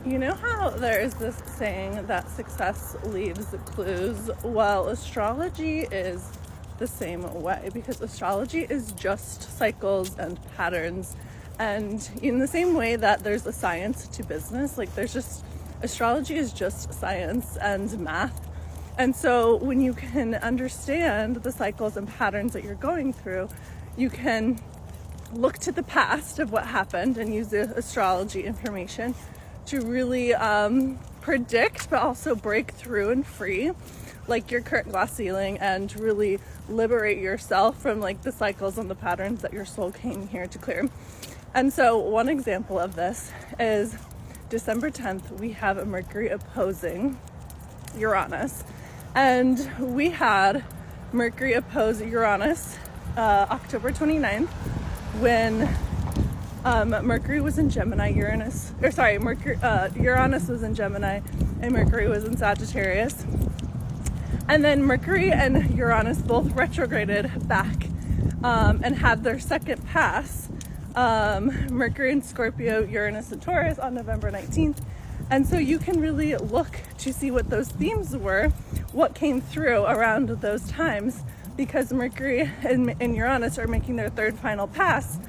You know how there is this saying that success leaves clues? Well, astrology is the same way, because astrology is just cycles and patterns. And in the same way that there's a science to business, like astrology is just science and math. And so when you can understand the cycles and patterns that you're going through, you can look to the past of what happened and use the astrology information to really predict, but also break through and free like your current glass ceiling, and really liberate yourself from like the cycles and the patterns that your soul came here to clear. And so one example of this is December 10th, we have a Mercury opposing Uranus, and we had Mercury oppose Uranus October 29th when Mercury was in Gemini, Uranus was in Gemini, and Mercury was in Sagittarius. And then Mercury and Uranus both retrograded back and had their second pass. Mercury in Scorpio, Uranus in Taurus on November 19th. And so you can really look to see what those themes were, what came through around those times, because Mercury and Uranus are making their third final pass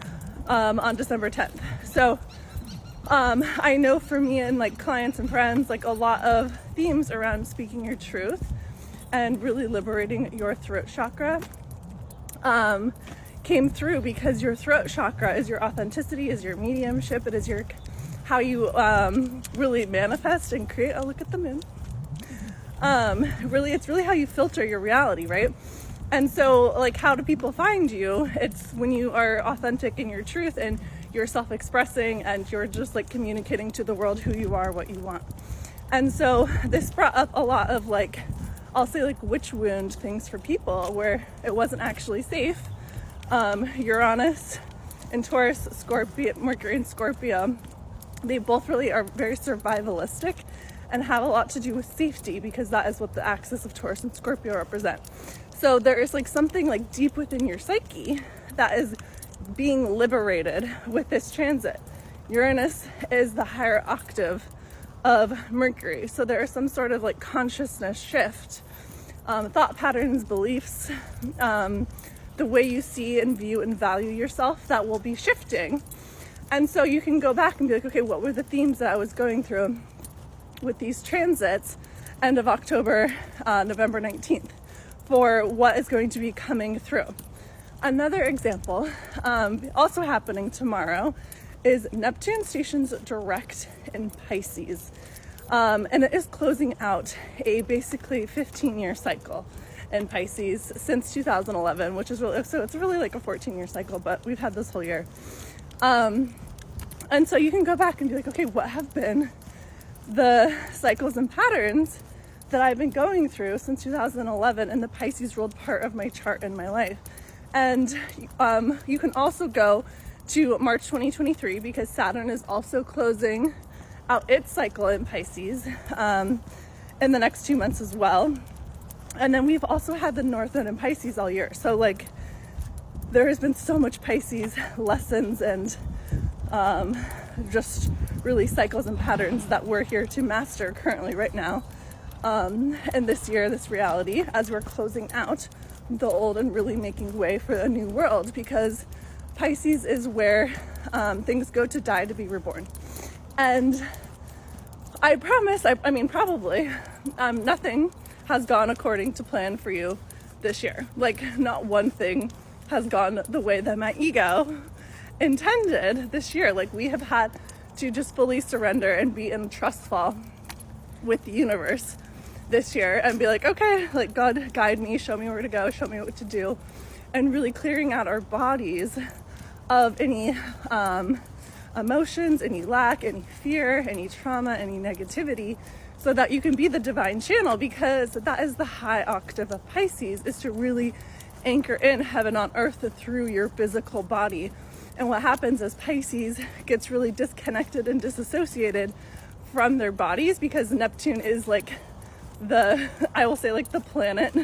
on December 10th. So I know for me and like clients and friends, like a lot of themes around speaking your truth and really liberating your throat chakra came through, because your throat chakra is your authenticity, is your mediumship, it is your how you really manifest and create. Oh, look at the moon. It's really how you filter your reality, right? And so like, how do people find you? It's when you are authentic in your truth and you're self-expressing and you're just like communicating to the world who you are, what you want. And so this brought up a lot of like, I'll say like witch wound things for people where it wasn't actually safe. Uranus and Taurus, Scorpio, Mercury and Scorpio, they both really are very survivalistic and have a lot to do with safety, because that is what the axis of Taurus and Scorpio represent. So there is like something like deep within your psyche that is being liberated with this transit. Uranus is the higher octave of Mercury. So there is some sort of like consciousness shift, thought patterns, beliefs, the way you see and view and value yourself that will be shifting. And so you can go back and be like, okay, what were the themes that I was going through with these transits end of October, November 19th, for what is going to be coming through. Another example, also happening tomorrow, is Neptune stations direct in Pisces. And it is closing out a basically 15-year cycle in Pisces since 2011, which is really, so it's really like a 14-year cycle, but we've had this whole year. And so you can go back and be like, okay, what have been the cycles and patterns that I've been going through since 2011 and the Pisces ruled part of my chart in my life? And you can also go to March 2023, because Saturn is also closing out its cycle in Pisces in the next 2 months as well. And then we've also had the North Node in Pisces all year. So like, there has been so much Pisces lessons and just really cycles and patterns that we're here to master currently right now. And this year, this reality, as we're closing out the old and really making way for a new world, because Pisces is where things go to die to be reborn. And I promise, I mean, probably nothing has gone according to plan for you this year. Like, not one thing has gone the way that my ego intended this year. Like, we have had to just fully surrender and be in trustful with the universe this year and be like, okay, like, God, guide me, show me where to go, show me what to do, and really clearing out our bodies of any emotions, any lack, any fear, any trauma, any negativity, so that you can be the divine channel, because that is the high octave of Pisces, is to really anchor in heaven on earth through your physical body. And what happens is Pisces gets really disconnected and disassociated from their bodies, because Neptune is like I will say like the planet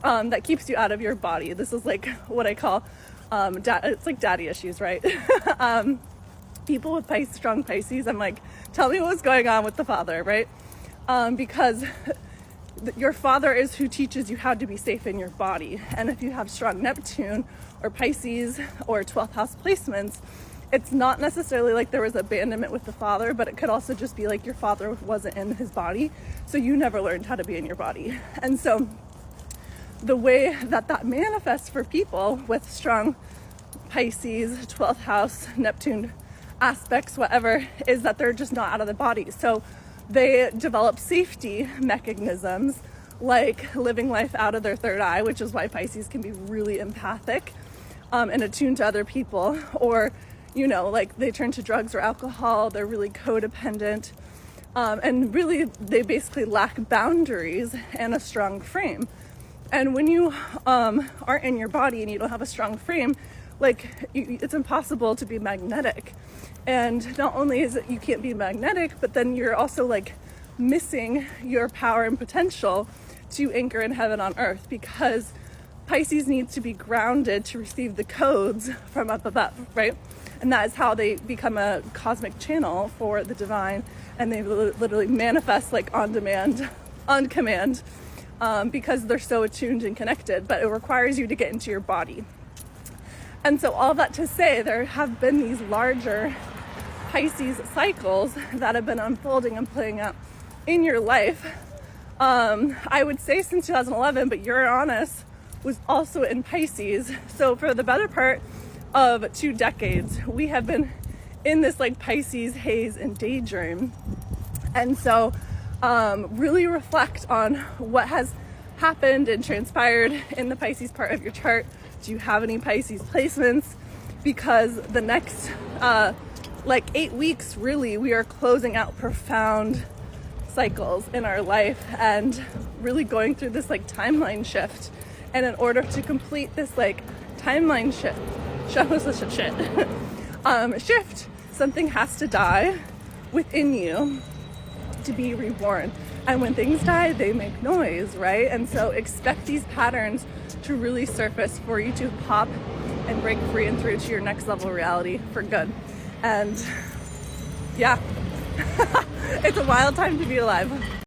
that keeps you out of your body. This is like what I call it's like daddy issues, right? people with strong Pisces, I'm like, tell me what's going on with the father, right? Because your father is who teaches you how to be safe in your body. And if you have strong Neptune or Pisces or 12th house placements, it's not necessarily like there was abandonment with the father, but it could also just be like your father wasn't in his body, so you never learned how to be in your body. And so the way that manifests for people with strong Pisces, 12th house, Neptune aspects, whatever, is that they're just not out of the body. So they develop safety mechanisms like living life out of their third eye, which is why Pisces can be really empathic and attuned to other people, or, you know, like they turn to drugs or alcohol, they're really codependent, and really they basically lack boundaries and a strong frame. And when you aren't in your body and you don't have a strong frame, like it's impossible to be magnetic. And not only is it you can't be magnetic, but then you're also like missing your power and potential to anchor in heaven on earth, because Pisces needs to be grounded to receive the codes from up above, right? And that is how they become a cosmic channel for the divine, and they literally manifest like on demand, on command, because they're so attuned and connected, but it requires you to get into your body. And so all that to say, there have been these larger Pisces cycles that have been unfolding and playing out in your life. I would say since 2011, but Uranus was also in Pisces. So for the better part of 2 decades, we have been in this like Pisces haze and daydream. And so really reflect on what has happened and transpired in the Pisces part of your chart. Do you have any Pisces placements? Because the next like 8 weeks, really, we are closing out profound cycles in our life and really going through this like timeline shift. And in order to complete this like timeline shift, something has to die within you to be reborn. And when things die, they make noise, right? And so expect these patterns to really surface for you to pop and break free and through to your next level reality for good. And yeah, it's a wild time to be alive.